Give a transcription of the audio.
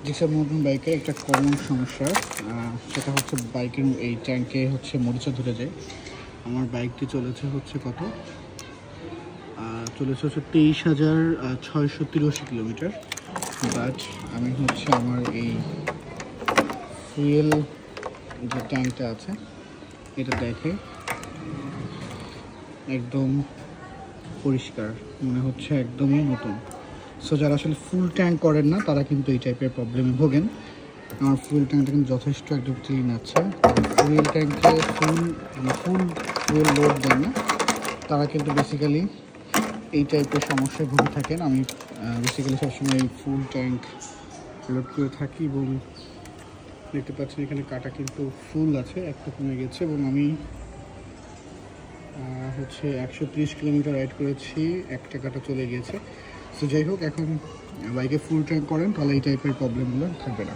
Gixxer নতুন বাইকের একটা কমন সমস্যা, সেটা হচ্ছে বাইকের এই ট্যাঙ্কে হচ্ছে মরিচা ধরে যায়। আমার বাইকটি চলেছে হচ্ছে কত, চলেছে হচ্ছে 23,683 কিলোমিটার। বাট আমি হচ্ছে আমার এই ফুয়েল যে ট্যাঙ্কটা আছে এটা দেখে একদম পরিষ্কার মনে হচ্ছে, একদমই নতুন। সো যারা আসলে ফুল ট্যাঙ্ক করেন না তারা কিন্তু এই টাইপের প্রবলেমে ভোগেন। আমার ফুয়েল ট্যাঙ্কটা কিন্তু যথেষ্ট একদম ক্লিন আছে। ফুয়েল ট্যাঙ্কে ফুল ফুয়েল লোড দেন না তারা কিন্তু বেসিক্যালি এই টাইপের সমস্যায় ভুগে থাকেন। আমি বেসিক্যালি সবসময় এই ফুল ট্যাঙ্ক লোড করে থাকি এবং দেখতে পাচ্ছেন এখানে কাটা কিন্তু ফুল আছে, একটা কমে গেছে এবং আমি হচ্ছে 130 কিলোমিটার রাইড করেছি, একটা কাটা চলে গিয়েছে। সো যাই হোক, এখন বাইকে ফুল ট্যাঙ্ক করেন তাহলে এই টাইপের প্রবলেমগুলো থাকবে না।